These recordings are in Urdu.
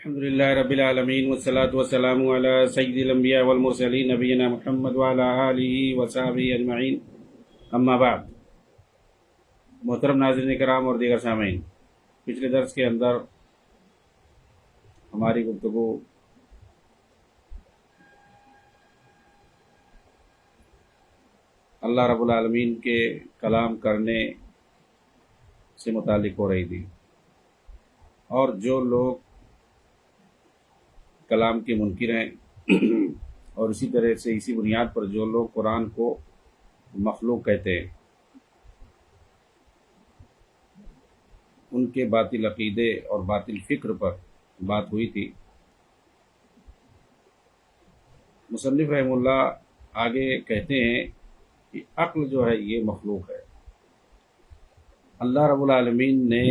الحمد لله رب العالمين والصلاة والسلام على سيد الأنبياء والمرسلين نبينا محمد وعلى آله وصحبه أجمعين اما بعد۔ محترم ناظرین کرام اور دیگر سامعین، پچھلے درس کے اندر ہماری گفتگو اللہ رب العالمین کے کلام کرنے سے متعلق ہو رہی تھی، اور جو لوگ کلام کے منکر ہیں اور اسی طرح سے اسی بنیاد پر جو لوگ قرآن کو مخلوق کہتے ہیں، ان کے باطل عقیدے اور باطل فکر پر بات ہوئی تھی۔ مصنف رحمہ اللہ آگے کہتے ہیں کہ عقل جو ہے یہ مخلوق ہے۔ اللہ رب العالمین نے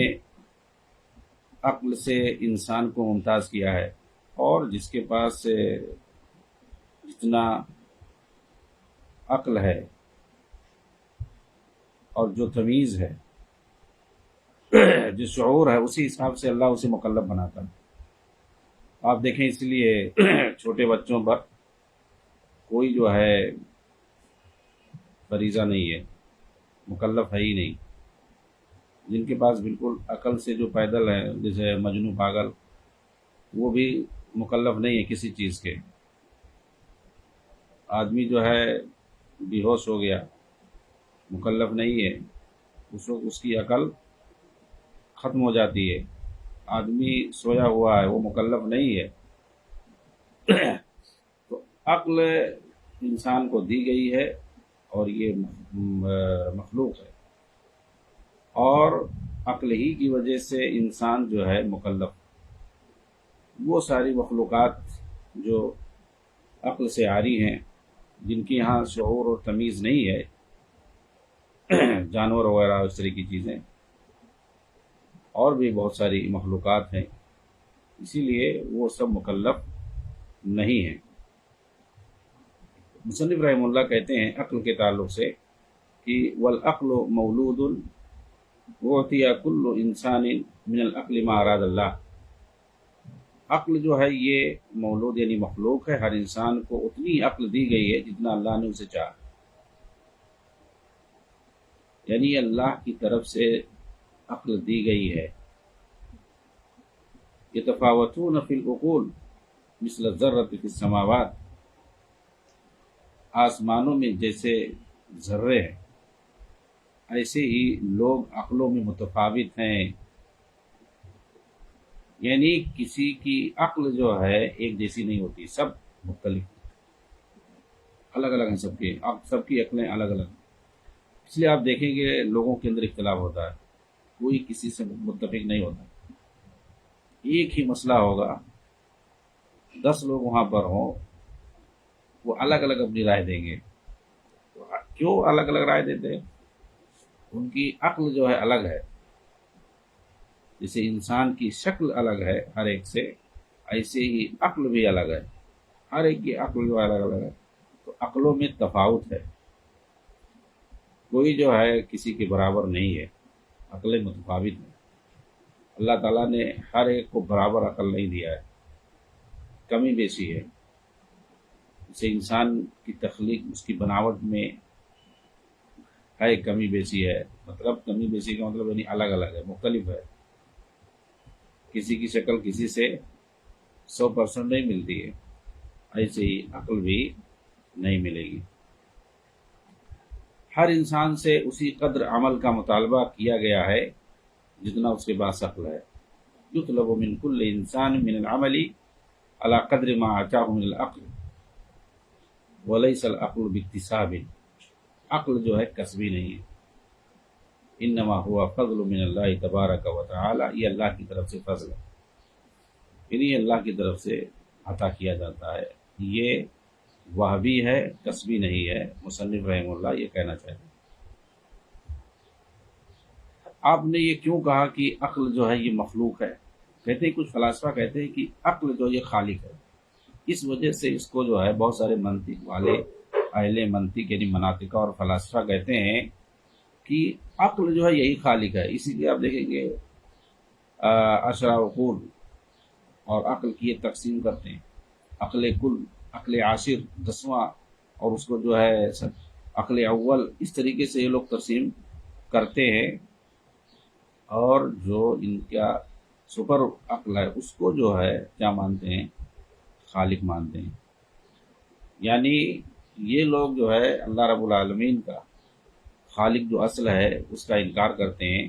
عقل سے انسان کو ممتاز کیا ہے، اور جس کے پاس جتنا عقل ہے اور جو تمیز ہے، جو شعور ہے، اسی حساب سے اللہ اسے مکلف بناتا ہے۔ آپ دیکھیں، اس لیے چھوٹے بچوں پر کوئی جو ہے فریضہ نہیں ہے، مکلف ہے ہی نہیں۔ جن کے پاس بالکل عقل سے جو پیدل ہے، جیسے مجنوں پاگل، وہ بھی مکلف نہیں ہے کسی چیز کے۔ آدمی جو ہے بے ہوش ہو گیا، مکلف نہیں ہے، اس وقت اس کی عقل ختم ہو جاتی ہے۔ آدمی سویا ہوا ہے، وہ مکلف نہیں ہے۔ تو عقل انسان کو دی گئی ہے، اور یہ مخلوق ہے، اور عقل ہی کی وجہ سے انسان جو ہے مکلف۔ وہ ساری مخلوقات جو عقل سے عاری ہیں، جن کی یہاں شعور اور تمیز نہیں ہے، جانور وغیرہ اس طرح کی چیزیں، اور بھی بہت ساری مخلوقات ہیں، اسی لیے وہ سب مکلف نہیں ہیں۔ مصنف رحمہ اللہ کہتے ہیں عقل کے تعلق سے کہ والعقل مولود وعطی کل انسان من العقل ما اراد اللہ۔ عقل جو ہے یہ مولود یعنی مخلوق ہے، ہر انسان کو اتنی عقل دی گئی ہے جتنا اللہ نے اسے چاہا، یعنی اللہ کی طرف سے عقل دی گئی ہے۔ یتفاوتون فی العقول مثل الذرۃ فی السماوات۔ آسمانوں میں جیسے ذرے ہیں، ایسے ہی لوگ عقلوں میں متفاوت ہیں، یعنی کسی کی عقل جو ہے ایک جیسی نہیں ہوتی، سب مختلف، الگ الگ ہیں، سب کی عقلیں الگ الگ ہیں۔ اس لیے آپ دیکھیں گے لوگوں کے اندر اختلاف ہوتا ہے، کوئی کسی سے متفق نہیں ہوتا۔ ایک ہی مسئلہ ہوگا، 10 لوگ وہاں پر ہوں، وہ الگ الگ اپنی رائے دیں گے۔ کیوں الگ الگ رائے دیتے ہیں؟ ان کی عقل جو ہے الگ ہے۔ جیسے انسان کی شکل الگ ہے ہر ایک سے، ایسے ہی عقل بھی الگ ہے، ہر ایک کی عقل جو الگ الگ ہے۔ تو عقلوں میں تفاوت ہے، کوئی جو ہے کسی کے برابر نہیں ہے، عقلیں متفاوت ہیں۔ اللہ تعالیٰ نے ہر ایک کو برابر عقل نہیں دیا ہے، کمی بیشی ہے۔ جیسے انسان کی تخلیق، اس کی بناوٹ میں ہے کمی بیشی ہے، مطلب کمی بیشی کا مطلب یعنی الگ الگ ہے، مختلف ہے۔ کسی کی شکل کسی سے 100% نہیں ملتی ہے، ایسے ہی عقل بھی نہیں ملے گی۔ ہر انسان سے اسی قدر عمل کا مطالبہ کیا گیا ہے جتنا اس کے پاس عقل ہے۔ یطلب من کل انسان من العمل علی قدر ما آتاہ من العقل ولیس العقل باکتساب۔ عقل جو ہے کسبی نہیں ہے، انما ہوا فضل من اللہ تبارک و تعالی، یہ اللہ کی طرف سے فضل ہے، یعنی اللہ کی طرف سے عطا کیا جاتا ہے۔ یہ وہبی ہے، کسبی نہیں ہے۔ مصنف رحمہ اللہ یہ کہنا چاہتے ہیں۔ آپ نے یہ کیوں کہا کہ عقل جو ہے یہ مخلوق ہے؟ کہتے ہیں کچھ فلاسفہ کہتے ہیں کہ عقل جو یہ خالق ہے، اس وجہ سے اس کو جو ہے بہت سارے منطق والے، اہل منطق یعنی مناطقہ اور فلاسفہ کہتے ہیں کہ عقل جو ہے یہی خالق ہے۔ اسی لیے آپ دیکھیں گے اشرا عقول اور عقل کی یہ تقسیم کرتے ہیں، عقل کل، عقل عاشر 10واں، اور اس کو جو ہے عقل اول، اس طریقے سے یہ لوگ تقسیم کرتے ہیں۔ اور جو ان کا سپر عقل ہے اس کو جو ہے کیا مانتے ہیں؟ خالق مانتے ہیں۔ یعنی یہ لوگ جو ہے اللہ رب العالمین کا خالق جو اصل ہے اس کا انکار کرتے ہیں،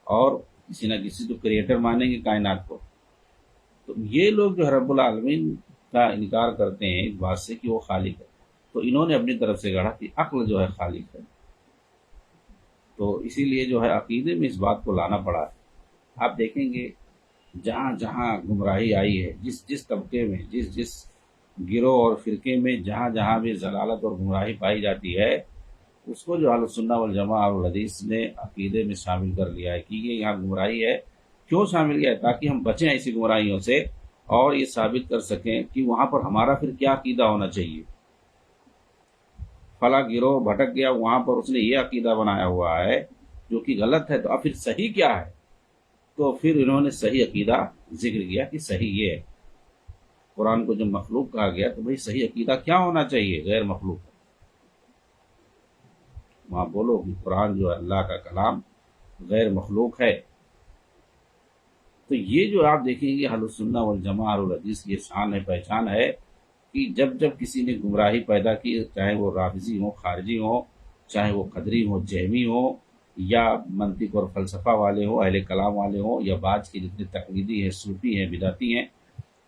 اور کسی نہ کسی تو کریٹر مانیں گے کائنات کو۔ تو یہ لوگ جو ہے رب العالمین کا انکار کرتے ہیں اس بات سے کہ وہ خالق ہے، تو انہوں نے اپنی طرف سے گڑھا کہ عقل جو ہے خالق ہے۔ تو اسی لیے جو ہے عقیدے میں اس بات کو لانا پڑا ہے۔ آپ دیکھیں گے جہاں جہاں گمراہی آئی ہے، جس جس طبقے میں، جس جس گروہ اور فرقے میں جہاں جہاں بھی ضلالت اور گمراہی پائی جاتی ہے، اس کو جو اہل السنہ والجماعہ اور الحدیث نے عقیدے میں شامل کر لیا ہے کہ یہ یہاں گمراہی ہے۔ کیوں شامل کیا ہے؟ تاکہ ہم بچیں ایسی گمراہیوں سے، اور یہ ثابت کر سکیں کہ وہاں پر ہمارا پھر کیا عقیدہ ہونا چاہیے۔ فلاں گروہ بھٹک گیا، وہاں پر اس نے یہ عقیدہ بنایا ہوا ہے جو کہ غلط ہے، تو اب پھر صحیح کیا ہے؟ تو پھر انہوں نے صحیح عقیدہ ذکر کیا کہ صحیح یہ ہے۔ قرآن کو جب مخلوق کہا گیا تو بھئی صحیح عقیدہ کیا ہونا چاہیے غیر مخلوق؟ وہاں بولو کہ قرآن جو ہے اللہ کا کلام غیر مخلوق ہے۔ تو یہ جو آپ دیکھیں گے اہل السنہ والجماعہ اور الحدیث کی شان ہے، پہچان ہے کہ جب جب کسی نے گمراہی پیدا کی، چاہے وہ رافضی ہوں، خارجی ہوں، چاہے وہ قدری ہوں، جہمی ہوں، یا منطق اور فلسفہ والے ہوں، اہل کلام والے ہوں، یا بعض کے جتنے تقلیدی ہیں، صوفی ہیں، بدعتی ہیں،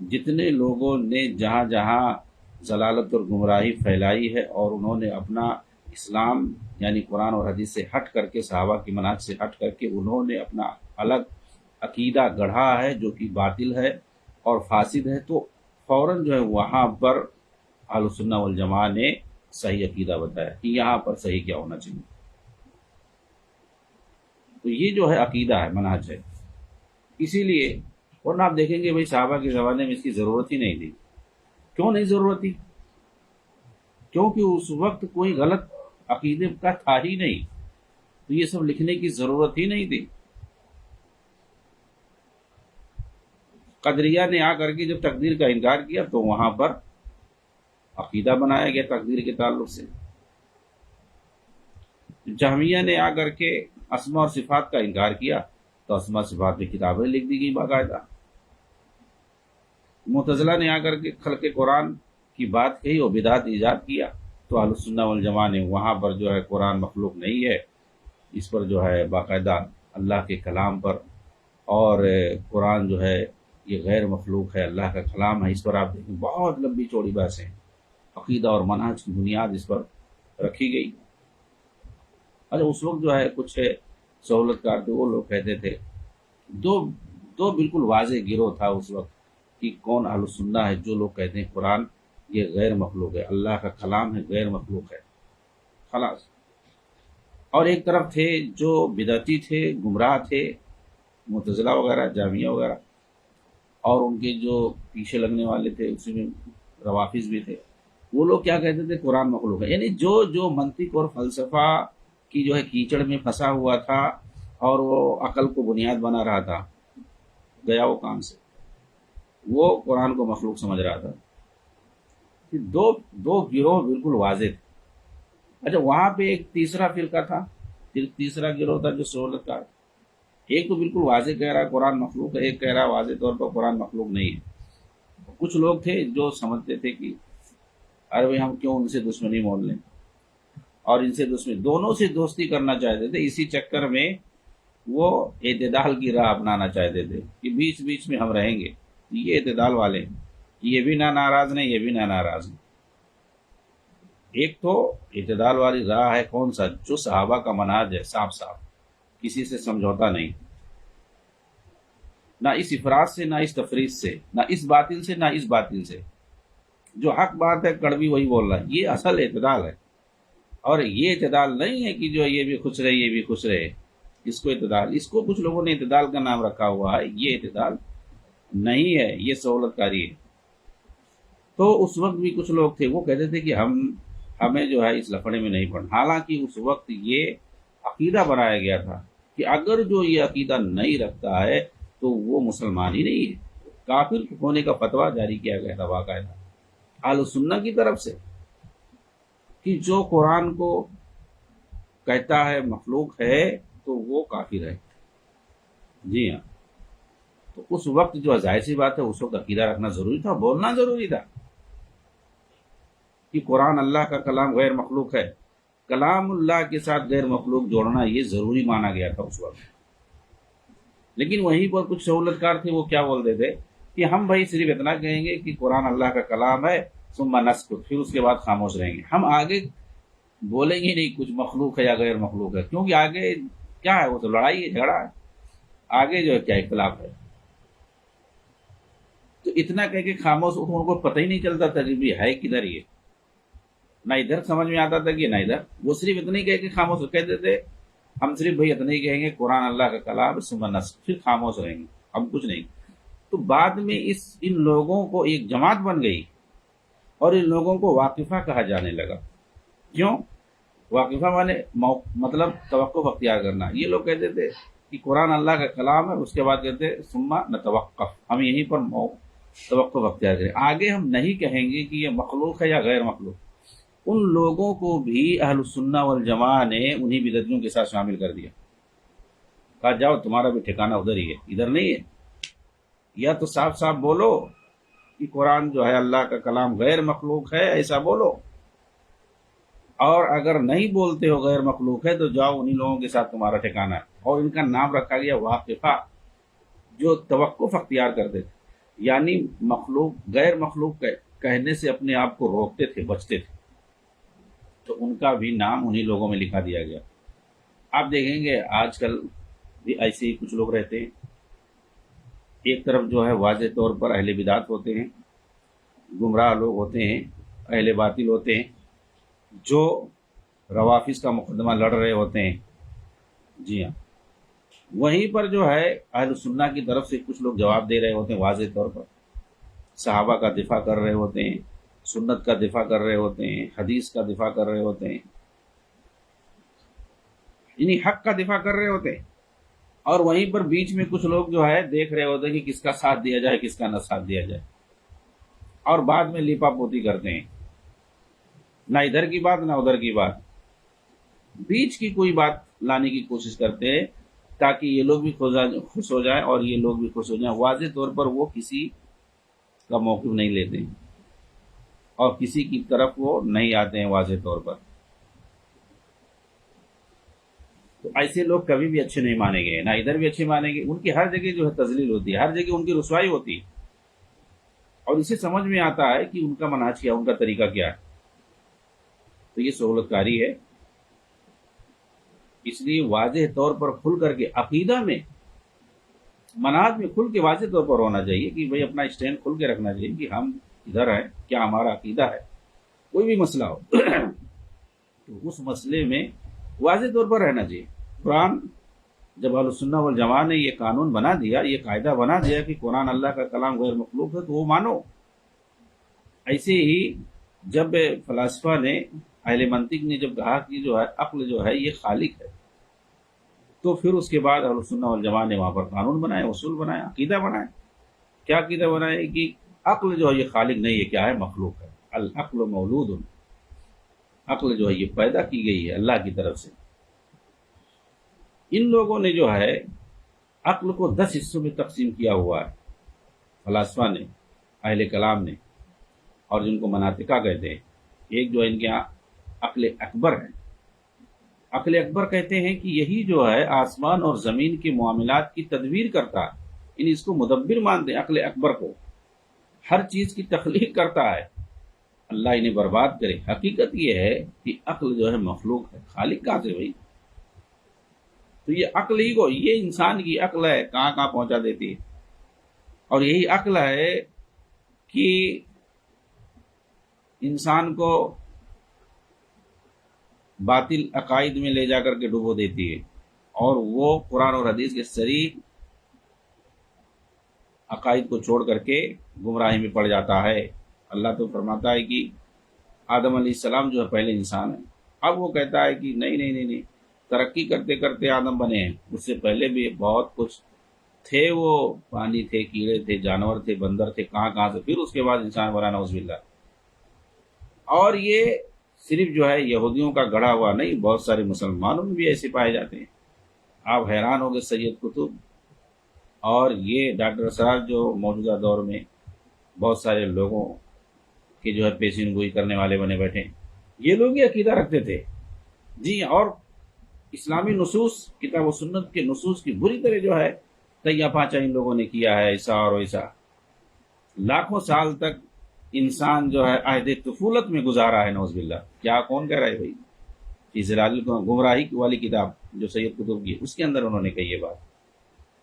جتنے لوگوں نے جہاں جہاں ضلالت اور گمراہی پھیلائی ہے اور انہوں نے اپنا اسلام یعنی قرآن اور حدیث سے ہٹ کر کے، صحابہ کی منہج سے ہٹ کر کے انہوں نے اپنا الگ عقیدہ گڑھا ہے جو کہ باطل ہے اور فاسد ہے، تو فوراً جو ہے وہاں پر اہل السنہ والجماعہ نے صحیح عقیدہ بتایا کہ یہاں پر صحیح کیا ہونا چاہیے۔ تو یہ جو ہے عقیدہ ہے، منہج ہے۔ اسی لیے ورنہ آپ دیکھیں گے بھائی صحابہ کے زمانے میں اس کی ضرورت ہی نہیں تھی۔ کیوں نہیں ضرورت تھی؟ کیونکہ اس وقت کوئی غلط عقیدے کا تھا ہی نہیں، تو یہ سب لکھنے کی ضرورت ہی نہیں تھی۔ قدریہ نے آ کر کے جب تقدیر کا انکار کیا تو وہاں پر عقیدہ بنایا گیا تقدیر کے تعلق سے۔ جہمیہ نے آ کر کے اسماء اور صفات کا انکار کیا تو اسماء صفات میں کتابیں لکھ دی گئی باقاعدہ۔ معتزلہ نے آ کر کے خلق قرآن کی بات کہی اور بدعت ایجاد کیا، تو اہل السنہ والجماعہ نے وہاں پر جو ہے قرآن مخلوق نہیں ہے، اس پر جو ہے باقاعدہ اللہ کے کلام پر، اور قرآن جو ہے یہ غیر مخلوق ہے، اللہ کا کلام ہے، اس پر آپ دیکھیں بہت لمبی چوڑی بحثیں، عقیدہ اور منہج کی بنیاد اس پر رکھی گئی۔ اچھا اس وقت جو ہے کچھ سہولت کار تھے، وہ لوگ کہتے تھے، دو بالکل واضح گروہ تھا اس وقت کہ کون اہل السنہ ہے، جو لوگ کہتے ہیں قرآن یہ غیر مخلوق ہے، اللہ کا کلام ہے، غیر مخلوق ہے، خلاص۔ اور ایک طرف تھے جو بدعتی تھے، گمراہ تھے، معتزلہ وغیرہ، جہمیہ وغیرہ، اور ان کے جو پیچھے لگنے والے تھے اسی میں روافظ بھی تھے، وہ لوگ کیا کہتے تھے؟ قرآن مخلوق ہے۔ یعنی جو منطق اور فلسفہ کی جو ہے کیچڑ میں پھنسا ہوا تھا اور وہ عقل کو بنیاد بنا رہا تھا، گیا وہ کام سے، وہ قرآن کو مخلوق سمجھ رہا تھا۔ دو گروہ بالکل واضح تھے۔ اچھا وہاں پہ ایک تیسرا فرقہ تھا، تیسرا گروہ تھا جو سہولت کا، ایک تو بالکل واضح کہہ رہا ہے قرآن مخلوق ہے، ایک کہہ رہا ہے واضح طور پر قرآن مخلوق نہیں ہے۔ کچھ لوگ تھے جو سمجھتے تھے کہ ارے بھائی ہم کیوں ان سے دشمنی مول لیں، اور ان سے دونوں سے دوستی کرنا چاہتے تھے، اسی چکر میں وہ اعتدال کی راہ اپنانا چاہتے تھے کہ بیچ بیچ میں ہم رہیں گے، یہ اعتدال والے ہیں، یہ بھی نہ ناراض نہیں، یہ بھی نہ ناراض نہیں۔ ایک تو اعتدال والی راہ ہے کون سا؟ جو صحابہ کا منہج ہے، صاف صاف، کسی سے سمجھوتا نہیں، نہ اس افراط سے، نہ اس تفریط سے، نہ اس باطل سے، نہ اس باطل سے، جو حق بات ہے کڑوی وہی بول رہا ہے، یہ اصل اعتدال ہے۔ اور یہ اعتدال نہیں ہے کہ جو یہ بھی خوش رہے یہ بھی خوش رہے، اس کو اعتدال، اس کو کچھ لوگوں نے اعتدال کا نام رکھا ہوا ہے، یہ اعتدال نہیں ہے، یہ سہولت کاری ہے۔ تو اس وقت بھی کچھ لوگ تھے وہ کہتے تھے کہ ہمیں جو ہے اس لفڑے میں نہیں پڑنا، حالانکہ اس وقت یہ عقیدہ بنایا گیا تھا کہ اگر جو یہ عقیدہ نہیں رکھتا ہے تو وہ مسلمان ہی نہیں ہے، کافر ہونے کا فتویٰ جاری کیا گیا تھا باقاعدہ اہل سنہ کی طرف سے کہ جو قرآن کو کہتا ہے مخلوق ہے تو وہ کافر ہے۔ جی ہاں، تو اس وقت جو ظاہر سی بات ہے اس وقت عقیدہ رکھنا ضروری تھا، بولنا ضروری تھا کہ قرآن اللہ کا کلام غیر مخلوق ہے۔ کلام اللہ کے ساتھ غیر مخلوق جوڑنا یہ ضروری مانا گیا تھا اس وقت۔ لیکن وہیں پر کچھ سہولت کار تھے، وہ کیا بولتے تھے کہ ہم بھائی صرف اتنا کہیں گے کہ قرآن اللہ کا کلام ہے ثم نسکت، پھر اس کے بعد خاموش رہیں گے، ہم آگے بولیں گے نہیں کچھ مخلوق ہے یا غیر مخلوق ہے، کیونکہ آگے کیا ہے، وہ تو لڑائی ہے، جھگڑا ہے، آگے جو ہے کیا اختلاف ہے۔ تو اتنا کہہ کے خاموش، ان کو پتہ ہی نہیں چلتا تھا کہ بھی ہے کدھر یہ، نہ ادھر سمجھ میں آتا تھا کہ نہ ادھر، وہ صرف اتنے کہہ کے خاموش کہتے تھے ہم صرف بھائی اتنے ہی کہیں گے قرآن اللہ کا کلام ثم نسکت، پھر خاموش رہیں گے، ہم کچھ نہیں۔ تو بعد میں ان لوگوں کو ایک جماعت بن گئی اور ان لوگوں کو واقفہ کہا جانے لگا۔ کیوں؟ واقفہ مانے مطلب توقف اختیار کرنا۔ یہ لوگ کہتے تھے کہ قرآن اللہ کا کلام ہے، اس کے بعد کہتے ثم نتوقف، ہم یہیں پر توقف اختیار کریں، آگے ہم نہیں کہیں گے کہ یہ مخلوق ہے یا غیر مخلوق۔ ان لوگوں کو بھی اہل السنہ والجماعہ نے انہی بدعتیوں کے ساتھ شامل کر دیا، کہا جاؤ تمہارا بھی ٹھکانہ ادھر ہی ہے، ادھر نہیں ہے، یا تو صاف صاف بولو کہ قرآن جو ہے اللہ کا کلام غیر مخلوق ہے، ایسا بولو، اور اگر نہیں بولتے ہو غیر مخلوق ہے تو جاؤ انہی لوگوں کے ساتھ تمہارا ٹھکانہ ہے۔ اور ان کا نام رکھا گیا واقفہ، جو توقف اختیار کرتے تھے، یعنی مخلوق غیر مخلوق کہنے سے اپنے آپ کو روکتے تھے، بچتے تھے، تو ان کا بھی نام انہی لوگوں میں لکھا دیا گیا۔ آپ دیکھیں گے آج کل بھی ایسے ہی کچھ لوگ رہتے ہیں، ایک طرف جو ہے واضح طور پر اہل بدعت ہوتے ہیں، گمراہ لوگ ہوتے ہیں، اہل باطل ہوتے ہیں جو روافض کا مقدمہ لڑ رہے ہوتے ہیں۔ جی ہاں، وہیں پر جو ہے اہل سنہ کی طرف سے کچھ لوگ جواب دے رہے ہوتے ہیں، واضح طور پر صحابہ کا دفاع کر رہے ہوتے ہیں، سنت کا دفاع کر رہے ہوتے ہیں، حدیث کا دفاع کر رہے ہوتے ہیں، یعنی حق کا دفاع کر رہے ہوتے ہیں، اور وہیں پر بیچ میں کچھ لوگ جو ہے دیکھ رہے ہوتے ہیں کہ کس کا ساتھ دیا جائے کس کا نہ ساتھ دیا جائے، اور بعد میں لیپا پوتی کرتے ہیں، نہ ادھر کی بات نہ ادھر کی بات، بیچ کی کوئی بات لانے کی کوشش کرتے ہیں تاکہ یہ لوگ بھی خوش ہو جائیں اور یہ لوگ بھی خوش ہو جائیں۔ واضح طور پر وہ کسی کا موقف نہیں لیتے ہیں اور کسی کی طرف وہ نہیں آتے ہیں واضح طور پر۔ تو ایسے لوگ کبھی بھی اچھے نہیں مانے گئے، نہ ادھر بھی اچھے مانیں گے، ان کی ہر جگہ جو ہے تذلیل ہوتی ہے، ہر جگہ ان کی رسوائی ہوتی ہے، اور اسے سمجھ میں آتا ہے کہ ان کا منہج کیا، ان کا طریقہ کیا ہے۔ تو یہ سہولت کاری ہے، اس لیے واضح طور پر کھل کر کے عقیدہ میں، منہج میں کھل کے واضح طور پر ہونا چاہیے کہ بھئی اپنا اسٹینڈ کھل کے رکھنا چاہیے کہ ہم ادھر ہیں، کیا ہمارا عقیدہ ہے، کوئی بھی مسئلہ ہو تو اس مسئلے میں واضح طور پر رہنا چاہیے۔ قرآن جب اہل السنہ والجماعہ نے یہ قانون بنا دیا، یہ قاعدہ بنا دیا کہ قرآن اللہ کا کلام غیر مخلوق ہے تو وہ مانو۔ ایسے ہی جب فلاسفہ نے، اہل منطق نے جب کہا کہ جو ہے عقل جو ہے یہ خالق ہے، تو پھر اس کے بعد اہل السنہ والجماعہ نے وہاں پر قانون بنائے، اصول بنائے، عقیدہ بنائے۔ کیا عقیدہ بنائے کہ عقل جو ہے یہ خالق نہیں ہے، کیا ہے، مخلوق ہے۔ العقل مولود، عقل جو ہے یہ پیدا کی گئی ہے اللہ کی طرف سے۔ ان لوگوں نے جو ہے عقل کو 10 حصوں میں تقسیم کیا ہوا ہے، فلاسفہ نے، اہل کلام نے، اور جن کو مناطقہ کہتے ہیں۔ ایک جو ہے ان کے یہاں عقل اکبر ہے، عقل اکبر کہتے ہیں کہ یہی جو ہے آسمان اور زمین کے معاملات کی تدبیر کرتا ہے، یعنی اس کو مدبر مانتے ہیں، عقل اکبر کو ہر چیز کی تخلیق کرتا ہے، اللہ انہیں برباد کرے۔ حقیقت یہ ہے کہ عقل جو ہے مخلوق ہے، خالق کہاں سے بھائی؟ تو یہ عقل ہی کو، یہ انسان کی عقل ہے، کہاں کہاں پہنچا دیتی ہے، اور یہی عقل ہے کہ انسان کو باطل عقائد میں لے جا کر کے ڈبو دیتی ہے، اور وہ قرآن اور حدیث کے صریح عقائد کو چھوڑ کر کے گمراہی میں پڑ جاتا ہے۔ اللہ تو فرماتا ہے کہ آدم علیہ السلام جو ہے پہلے انسان ہے، اب وہ کہتا ہے کہ نہیں نہیں نہیں نہیں، ترقی کرتے کرتے آدم بنے ہیں، اس سے پہلے بھی بہت کچھ تھے وہ پانی تھے، کیڑے تھے، جانور تھے، بندر تھے، کہاں کہاں سے، پھر اس کے بعد انسان بنا، نعوذ باللہ۔ اور یہ صرف جو ہے یہودیوں کا گڑھا ہوا نہیں، بہت سارے مسلمانوں میں بھی ایسے پائے جاتے ہیں۔ آپ حیران ہو گئے سید قطب اور یہ ڈاکٹر اسرار جو موجودہ دور میں بہت سارے لوگوں کے جو ہے پیشین گوئی کرنے والے بنے بیٹھے ہیں، یہ لوگ یہ عقیدہ رکھتے تھے جی، اور اسلامی نصوص، کتاب و سنت کے نصوص کی بری طرح جو ہے تیا پاچا ان لوگوں نے کیا ہے، ایسا اور ویسا۔ لاکھوں سال تک انسان جو ہے عہد طفولت میں گزارا ہے، نعوذ باللہ۔ کیا کون کہہ رہا ہے بھائی؟ فی گمراہی والی کتاب جو سید قطب کی، اس کے اندر انہوں نے کہی یہ بات،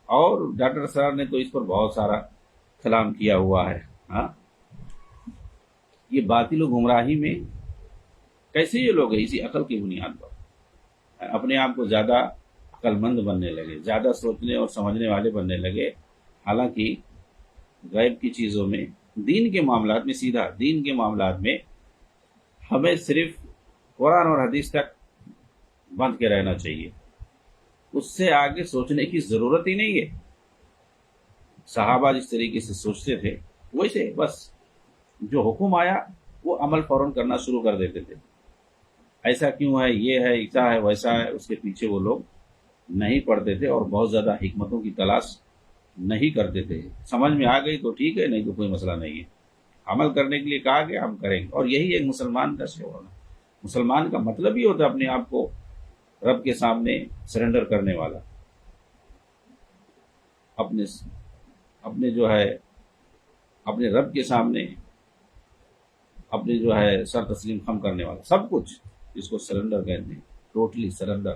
اور ڈاکٹر سرار نے تو اس پر بہت سارا کلام کیا ہوا ہے۔ ہاں، یہ باطل و گمراہی میں کیسے یہ لوگ ہیں؟ اسی عقل کی بنیاد پر اپنے آپ کو زیادہ عقل مند بننے لگے، زیادہ سوچنے اور سمجھنے والے بننے لگے، حالانکہ غیب کی چیزوں میں، دین کے معاملات میں، سیدھا دین کے معاملات میں ہمیں صرف قرآن اور حدیث تک بند کے رہنا چاہیے، اس سے آگے سوچنے کی ضرورت ہی نہیں ہے۔ صحابہ جس طریقے سے سوچتے تھے ویسے بس جو حکم آیا وہ عمل فوراً کرنا شروع کر دیتے تھے۔ ایسا کیوں ہے، یہ ہے، ایسا ہے، ویسا ہے، اس کے پیچھے وہ لوگ نہیں پڑتے تھے اور بہت زیادہ حکمتوں کی تلاش نہیں کرتے تھے۔ سمجھ میں آ گئی تو ٹھیک ہے، نہیں تو کوئی مسئلہ نہیں ہے، عمل کرنے کے لیے کہا گیا ہم کریں گے۔ اور یہی ایک مسلمان کا شعور ہے۔ مسلمان کا مطلب ہی ہوتا ہے اپنے آپ کو رب کے سامنے سرنڈر کرنے والا، اپنے جو ہے اپنے رب کے سامنے اپنے جو ہے سر تسلیم خم کرنے والا، سب کچھ جس کو سرنڈر کہتے ہیں، ٹوٹلی سرنڈر۔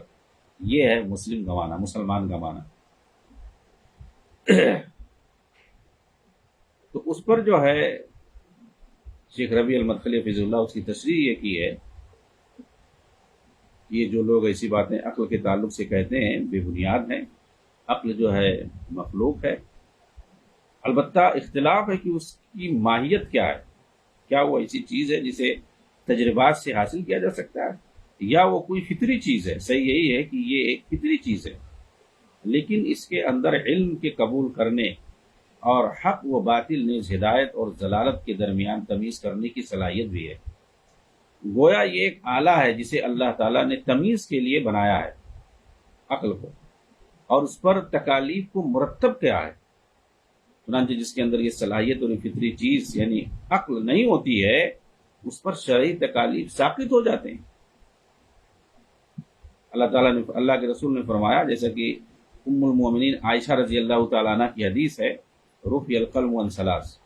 یہ ہے مسلم کا معنی، مسلمان کا معنی۔ تو اس پر جو ہے شیخ ربیع المدخلی فضل اللہ اس کی تشریح یہ کی ہے، یہ جو لوگ ایسی باتیں عقل کے تعلق سے کہتے ہیں بے بنیاد ہیں۔ عقل جو ہے مخلوق ہے، البتہ اختلاف ہے کہ اس کی ماہیت کیا ہے، کیا وہ ایسی چیز ہے جسے تجربات سے حاصل کیا جا سکتا ہے، یا وہ کوئی فطری چیز ہے۔ صحیح یہی ہے کہ یہ ایک فطری چیز ہے، لیکن اس کے اندر علم کے قبول کرنے اور حق و باطل نیز ہدایت اور ضلالت کے درمیان تمیز کرنے کی صلاحیت بھی ہے۔ گویا یہ ایک آلہ ہے جسے اللہ تعالیٰ نے تمیز کے لیے بنایا ہے، عقل کو، اور اس پر تکالیف کو مرتب کیا ہے۔ چنانچہ جس کے اندر یہ صلاحیت اور فطری چیز یعنی عقل نہیں ہوتی ہے، اس پر شرعی تکالیف ساقط ہو جاتے ہیں۔ اللہ کے رسول نے فرمایا، جیسا کہ ام المومنین عائشہ رضی اللہ تعالیٰ عنہ کی حدیث ہے، رفع القلم عن ثلاث،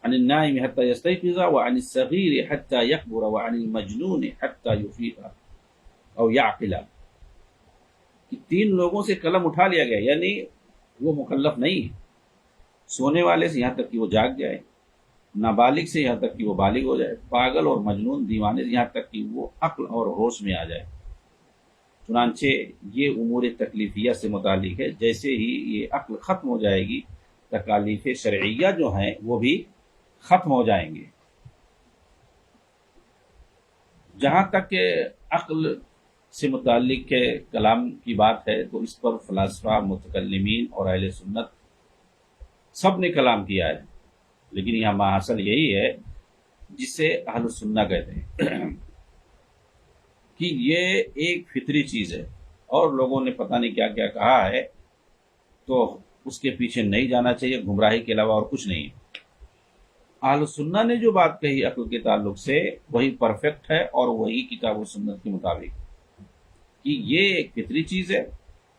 عن النائم حتى يستيقظ وعن الصغير حتى يكبر وعن المجنون حتى يفيق او يعقل، کہ تین لوگوں سے قلم اٹھا لیا گیا، یعنی وہ مکلف نہیں ہے، سونے والے سے یہاں تک کہ وہ جاگ جائے، نابالغ سے یہاں تک کہ وہ بالغ ہو جائے، پاگل اور مجنون دیوانے سے یہاں تک کہ وہ عقل اور ہوش میں آ جائے۔ چنانچہ یہ امور تکلیفیہ سے متعلق ہے، جیسے ہی یہ عقل ختم ہو جائے گی، تکالیف شرعیہ جو ہیں وہ بھی ختم ہو جائیں گے۔ جہاں تک کہ عقل سے متعلق کلام کی بات ہے تو اس پر فلاسفہ، متکلمین اور اہل سنت سب نے کلام کیا ہے، لیکن یہاں ماحصل یہی ہے جسے اہل سنہ کہتے ہیں کہ یہ ایک فطری چیز ہے، اور لوگوں نے پتہ نہیں کیا کیا کہا ہے، تو اس کے پیچھے نہیں جانا چاہیے، گمراہی کے علاوہ اور کچھ نہیں ہے۔ اہل سنہ نے جو بات کہی عقل کے تعلق سے وہی پرفیکٹ ہے، اور وہی کتاب و سنت کے مطابق کہ یہ ایک فطری چیز ہے،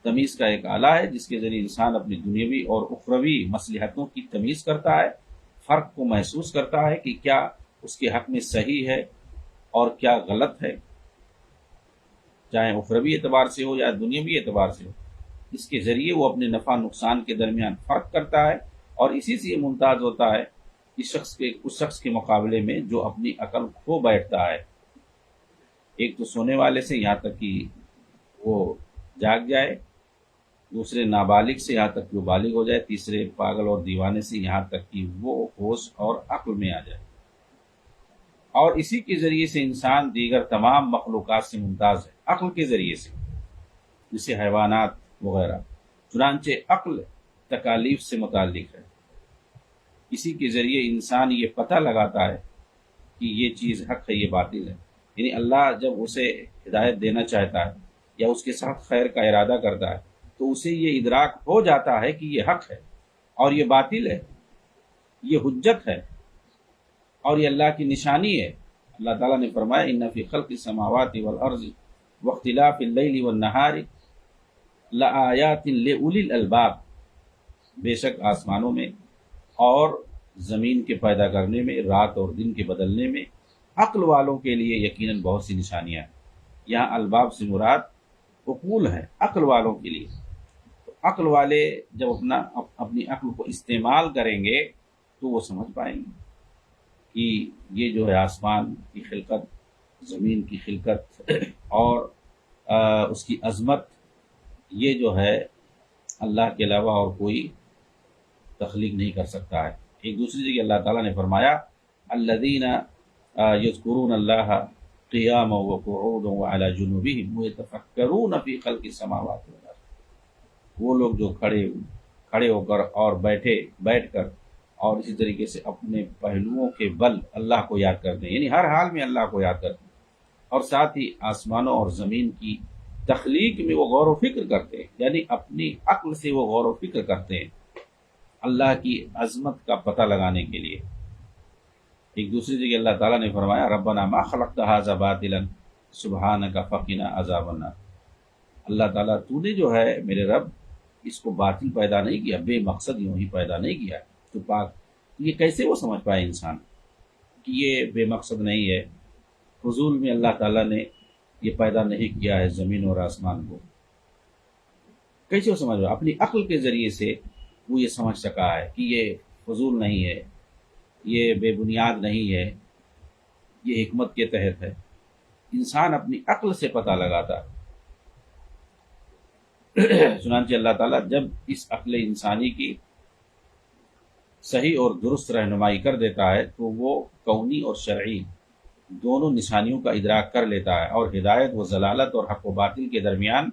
تمیز کا ایک آلہ ہے جس کے ذریعے انسان اپنی دنیاوی اور اخروی مصلحتوں کی تمیز کرتا ہے، فرق کو محسوس کرتا ہے کہ کیا اس کے حق میں صحیح ہے اور کیا غلط ہے، چاہے اخروی اعتبار سے ہو یا دنیاوی اعتبار سے ہو۔ اس کے ذریعے وہ اپنے نفع نقصان کے درمیان فرق کرتا ہے، اور اسی سے یہ ممتاز ہوتا ہے اس شخص کے مقابلے میں جو اپنی عقل کھو بیٹھتا ہے، ایک تو سونے والے سے یہاں تک کہ وہ جاگ جائے، دوسرے نابالغ سے یہاں تک کہ وہ بالغ ہو جائے، تیسرے پاگل اور دیوانے سے یہاں تک کہ وہ ہوش اور عقل میں آ جائے، اور اسی کے ذریعے سے انسان دیگر تمام مخلوقات سے ممتاز ہے، عقل کے ذریعے سے، جیسے حیوانات وغیرہ۔ چنانچہ عقل تکالیف سے متعلق ہے، اسی کے ذریعے انسان یہ پتہ لگاتا ہے کہ یہ چیز حق ہے، یہ باطل ہے۔ یعنی اللہ جب اسے ہدایت دینا چاہتا ہے یا اس کے ساتھ خیر کا ارادہ کرتا ہے تو اسے یہ ادراک ہو جاتا ہے کہ یہ حق ہے اور یہ باطل ہے، یہ حجت ہے اور یہ اللہ کی نشانی ہے۔ اللہ تعالیٰ نے فرمایا ان فی خلق السماوات والارض واختلاف اللیل والنہار لآیات لأولی الالباب، بے شک آسمانوں میں اور زمین کے پیدا کرنے میں، رات اور دن کے بدلنے میں عقل والوں کے لیے یقیناً بہت سی نشانیاں ہیں۔ یہاں الباب سے مراد عقول ہے، عقل والوں کے لیے۔ تو عقل والے جب اپنی عقل کو استعمال کریں گے تو وہ سمجھ پائیں گے کہ یہ جو ہے آسمان کی خلقت، زمین کی خلقت اور اس کی عظمت، یہ جو ہے اللہ کے علاوہ اور کوئی تخلیق نہیں کر سکتا ہے۔ ایک دوسری جگہ اللہ تعالیٰ نے فرمایا الذین یذکرون اللہ قیاما وقعودا وعلی جنوبہم ویتفکرون فی خلق السماوات والارض، وہ لوگ جو کھڑے ہو کر اور بیٹھ کر اور اسی طریقے سے اپنے پہلوؤں کے بل اللہ کو یاد کرتے ہیں، یعنی ہر حال میں اللہ کو یاد کرتے ہیں، اور ساتھ ہی آسمانوں اور زمین کی تخلیق میں وہ غور و فکر کرتے ہیں، یعنی اپنی عقل سے وہ غور و فکر کرتے ہیں اللہ کی عظمت کا پتہ لگانے کے لیے۔ ایک دوسری جگہ اللہ تعالیٰ نے فرمایا ربنا ما خلقت ھذا باطلا سبحانک فقنا عذاب النار، اللہ تعالیٰ تو نے جو ہے میرے رب اس کو باطل پیدا نہیں کیا، بے مقصد یوں ہی پیدا نہیں کیا، تو پاک۔ یہ کیسے وہ سمجھ پائے انسان کہ یہ بے مقصد نہیں ہے، فضول میں اللہ تعالیٰ نے یہ پیدا نہیں کیا ہے زمین اور آسمان کو، کیسے وہ سمجھ پائے؟ اپنی عقل کے ذریعے سے وہ یہ سمجھ سکا ہے کہ یہ فضول نہیں ہے، یہ بے بنیاد نہیں ہے، یہ حکمت کے تحت ہے۔ انسان اپنی عقل سے پتہ لگاتا ہے۔ چنانچہ اللہ تعالیٰ جب اس عقل انسانی کی صحیح اور درست رہنمائی کر دیتا ہے تو وہ کونی اور شرعی دونوں نشانیوں کا ادراک کر لیتا ہے، اور ہدایت و ضلالت اور حق و باطل کے درمیان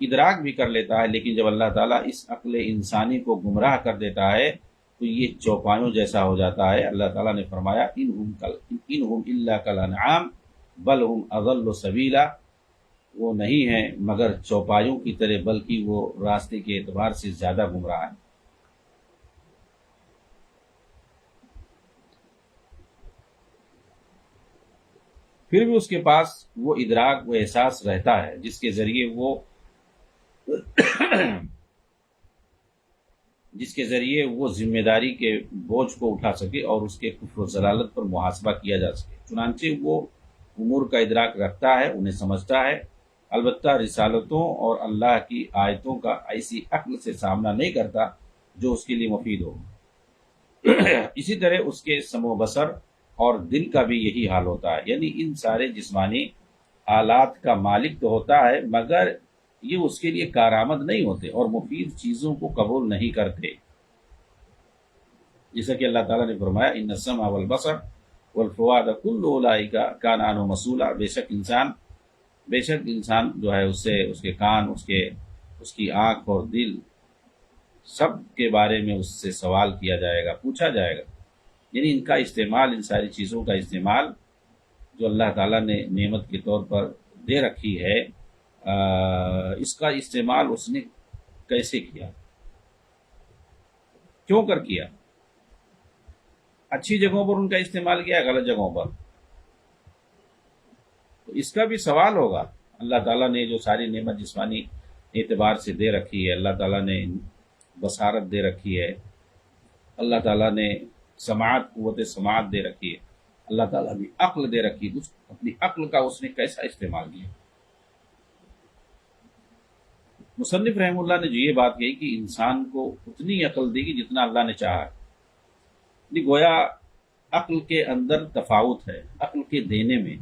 ادراک بھی کر لیتا ہے۔ لیکن جب اللہ تعالیٰ اس عقل انسانی کو گمراہ کر دیتا ہے تو یہ چوپایوں جیسا ہو جاتا ہے۔ اللہ تعالیٰ نے فرمایا انہم الا کالانعام بل ہم اضل سبیلا، وہ نہیں ہیں مگر چوپایوں کی طرح بلکہ وہ راستے کے اعتبار سے زیادہ گمراہ ہیں۔ پھر بھی اس کے پاس وہ ادراک، وہ احساس رہتا ہے جس کے ذریعے وہ ذمہ داری کے بوجھ کو اٹھا سکے اور اس کے کفر و ضلالت پر محاسبہ کیا جا سکے۔ چنانچہ وہ امور کا ادراک رکھتا ہے، انہیں سمجھتا ہے، البتہ رسالتوں اور اللہ کی آیتوں کا ایسی عقل سے سامنا نہیں کرتا جو اس کے لیے مفید ہو۔ اسی طرح اس کے سمع و بصر اور دل کا بھی یہی حال ہوتا ہے، یعنی ان سارے جسمانی آلات کا مالک تو ہوتا ہے مگر یہ اس کے لیے کارآمد نہیں ہوتے اور مفید چیزوں کو قبول نہیں کرتے، جیسا کہ اللہ تعالیٰ نے فرمایا ان السمع والبصر والفؤاد کل اولئک کان عنہ مسئولا، بے شک انسان جو ہے اس کے کان، اس کی آنکھ اور دل، سب کے بارے میں اس سے سوال کیا جائے گا، پوچھا جائے گا۔ یعنی ان کا استعمال، ان ساری چیزوں کا استعمال جو اللہ تعالیٰ نے نعمت کے طور پر دے رکھی ہے، اس کا استعمال اس نے کیسے کیا، کیوں کر کیا؟ اچھی جگہوں پر ان کا استعمال کیا، غلط جگہوں پر، تو اس کا بھی سوال ہوگا۔ اللہ تعالیٰ نے جو ساری نعمت جسمانی اعتبار سے دے رکھی ہے، اللہ تعالیٰ نے بصارت دے رکھی ہے، اللہ تعالیٰ نے سماعت، قوت سماعت دے رکھی ہے، اللہ تعالیٰ نے عقل دے رکھی ہے، اپنی عقل کا اس نے کیسا استعمال کیا؟ مصنف رحمہ اللہ نے جو یہ بات کہی کہ انسان کو اتنی عقل دی گی جتنا اللہ نے چاہا، گویا عقل کے اندر تفاوت ہے، عقل کے دینے میں۔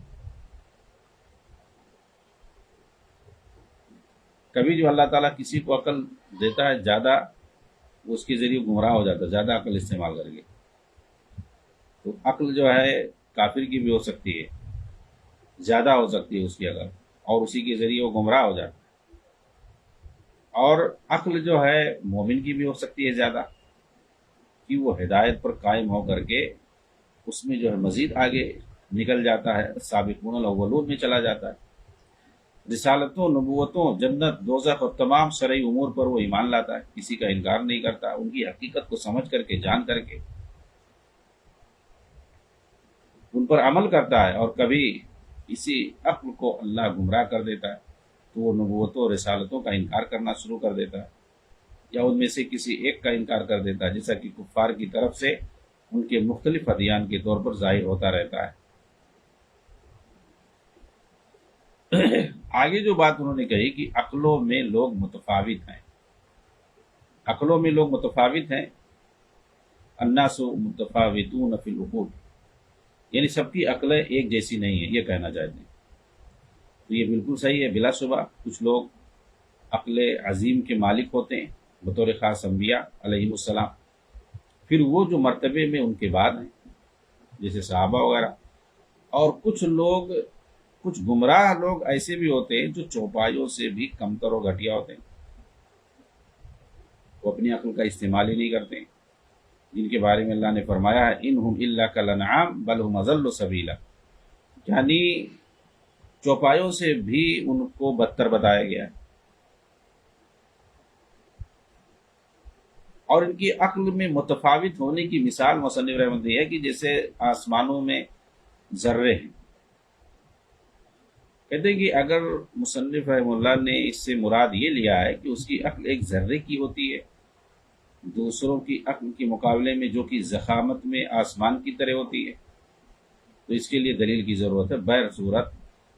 کبھی جو اللہ تعالیٰ کسی کو عقل دیتا ہے زیادہ، وہ اس کے ذریعے گمراہ ہو جاتا ہے، زیادہ عقل استعمال کر کے۔ تو عقل جو ہے کافر کی بھی ہو سکتی ہے، زیادہ ہو سکتی ہے اس کی عقل، اور اسی کے ذریعے وہ گمراہ ہو جاتا ہے۔ اور عقل جو ہے مومن کی بھی ہو سکتی ہے زیادہ، کہ وہ ہدایت پر قائم ہو کر کے اس میں جو ہے مزید آگے نکل جاتا ہے، سابقون الاولون میں چلا جاتا ہے، رسالتوں، نبوتوں، جنت، دوزخ اور تمام شرعی امور پر وہ ایمان لاتا ہے، کسی کا انکار نہیں کرتا، ان کی حقیقت کو سمجھ کر کے، جان کر کے ان پر عمل کرتا ہے، اور کبھی اسی عقل کو اللہ گمراہ کر دیتا ہے تو وہ نبوتوں اور رسالتوں کا انکار کرنا شروع کر دیتا ہے، یا ان میں سے کسی ایک کا انکار کر دیتا ہے، جیسا کہ کفار کی طرف سے ان کے مختلف ادیان کے طور پر ظاہر ہوتا رہتا ہے۔ آگے جو بات انہوں نے کہی کہ عقلوں میں لوگ متفاوت ہیں، عقلوں میں لوگ متفاوت ہیں، الناس متفاوتون فی العقول، یعنی سب کی عقلیں ایک جیسی نہیں ہیں، یہ کہنا چاہتے ہیں۔ تو یہ بالکل صحیح ہے، بلا شبہ کچھ لوگ عقل عظیم کے مالک ہوتے ہیں بطور خاص انبیاء علیہ السلام، پھر وہ جو مرتبے میں ان کے بعد ہیں جیسے صحابہ وغیرہ، اور کچھ گمراہ لوگ ایسے بھی ہوتے ہیں جو چوپایوں سے بھی کمتر و گھٹیا ہوتے ہیں، وہ اپنی عقل کا استعمال ہی نہیں کرتے، جن کے بارے میں اللہ نے فرمایا ہے انہم الا کالانعام بل ہم اضل سبیلا، یعنی چوپایوں سے بھی ان کو بدتر بتایا گیا ہے۔ اور ان کی عقل میں متفاوت ہونے کی مثال مصنف رحمۃ یہ ہے کہ جیسے آسمانوں میں ذرے ہیں، کہتے ہیں کہ اگر مصنف رحمہ اللہ نے اس سے مراد یہ لیا ہے کہ اس کی عقل ایک ذرے کی ہوتی ہے دوسروں کی عقل کے مقابلے میں جو کہ ضخامت میں آسمان کی طرح ہوتی ہے، تو اس کے لیے دلیل کی ضرورت ہے، بہر صورت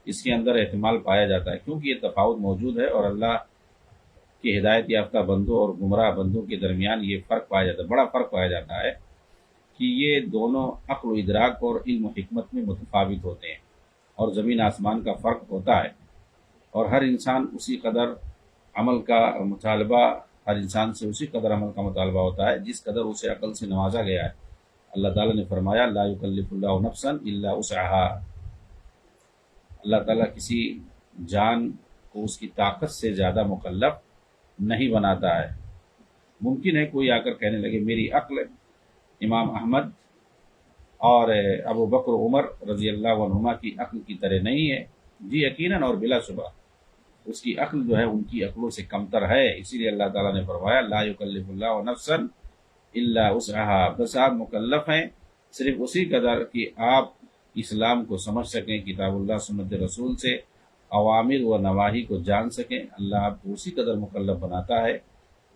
اس کے اندر احتمال پایا جاتا ہے، کیونکہ یہ تفاوت موجود ہے اور اللہ کہ ہدایت یافتہ بندوں اور گمراہ بندوں کے درمیان یہ فرق پایا جاتا ہے، بڑا فرق پایا جاتا ہے کہ یہ دونوں عقل و ادراک اور علم و حکمت میں متفاوت ہوتے ہیں، اور زمین آسمان کا فرق ہوتا ہے، اور ہر انسان اسی قدر عمل کا مطالبہ ہر انسان سے اسی قدر عمل کا مطالبہ ہوتا ہے جس قدر اسے عقل سے نوازا گیا ہے۔ اللہ تعالیٰ نے فرمایا لا یکلف اللہ نفسا الا وسعها، اللہ تعالیٰ کسی جان کو اس کی طاقت سے زیادہ مکلف نہیں بناتا ہے۔ ممکن ہے کوئی آ کر کہنے لگے میری عقل امام احمد اور ابو بکر عمر رضی اللہ عنہما کی عقل کی طرح نہیں ہے، جی یقیناً اور بلا شبہ اس کی عقل جو ہے ان کی عقلوں سے کمتر ہے، اسی لیے اللہ تعالیٰ نے فرمایا لا یکلف اللہ نفسا الا وسعها، بس آپ مکلف ہیں صرف اسی قدر کہ آپ اسلام کو سمجھ سکیں، کتاب اللہ سنت رسول سے اوامر و نواہی کو جان سکیں، اللہ آپ کو اسی قدر مکلف بناتا ہے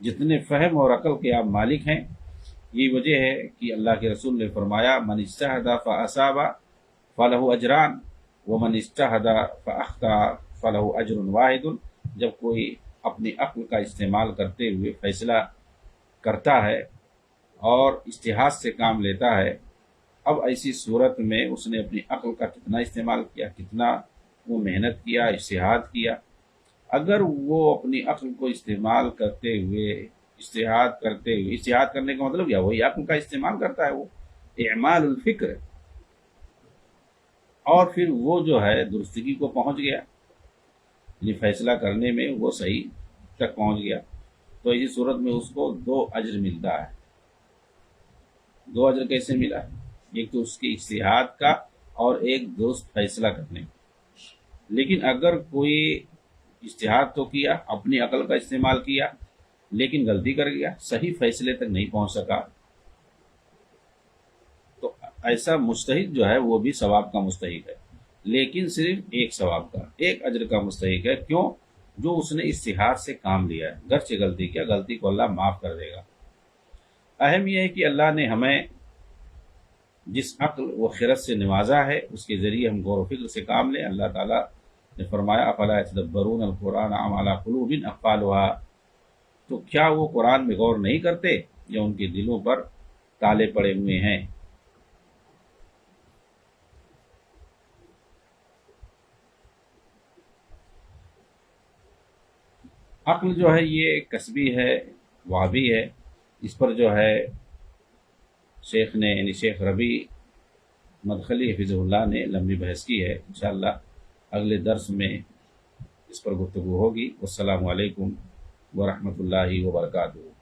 جتنے فہم اور عقل کے آپ مالک ہیں۔ یہی وجہ ہے کہ اللہ کے رسول نے فرمایا من اجتہد فاصاب فلہ اجران ومن اجتہد فاخطا فلہ اجر واحد، جب کوئی اپنی عقل کا استعمال کرتے ہوئے فیصلہ کرتا ہے اور اجتہاد سے کام لیتا ہے، اب ایسی صورت میں اس نے اپنی عقل کا کتنا استعمال کیا، کتنا وہ محنت کیا، اجتہاد کیا، اگر وہ اپنی عقل کو استعمال کرتے ہوئے اجتہاد کرنے کا مطلب کیا، وہی عقل کا استعمال کرتا ہے، وہ اعمال الفکر، اور پھر وہ جو ہے درستگی کو پہنچ گیا، یعنی فیصلہ کرنے میں وہ صحیح تک پہنچ گیا، تو اسی صورت میں اس کو 2 اجر ملتا ہے۔ 2 اجر کیسے ملا؟ ایک تو اس کے اجتہاد کا اور ایک درست فیصلہ کرنے کا۔ لیکن اگر کوئی اجتہاد تو کیا، اپنی عقل کا استعمال کیا، لیکن غلطی کر گیا، صحیح فیصلے تک نہیں پہنچ سکا، تو ایسا مجتہد جو ہے وہ بھی ثواب کا مستحق ہے، لیکن صرف ایک ثواب کا، ایک اجر کا مستحق ہے۔ کیوں؟ جو اس نے اجتہاد سے کام لیا ہے، گرچہ غلطی کیا، غلطی کو اللہ معاف کر دے گا۔ اہم یہ ہے کہ اللہ نے ہمیں جس عقل و خرد سے نوازا ہے اس کے ذریعے ہم غور و فکر سے کام لیں۔ اللہ تعالیٰ نے فرمایا افلا یتدبرون القرآن ام علی قلوب اقفالها، تو کیا وہ قرآن میں غور نہیں کرتے یا ان کے دلوں پر تالے پڑے ہوئے ہیں؟ عقل جو ہے یہ کسبی ہے، وہابی ہے، اس پر جو ہے شیخ نے یعنی شیخ ربیع مدخلی حفظ اللہ نے لمبی بحث کی ہے، انشاءاللہ اگلے درس میں اس پر گفتگو ہوگی۔ والسلام علیکم ورحمۃ اللہ وبرکاتہ۔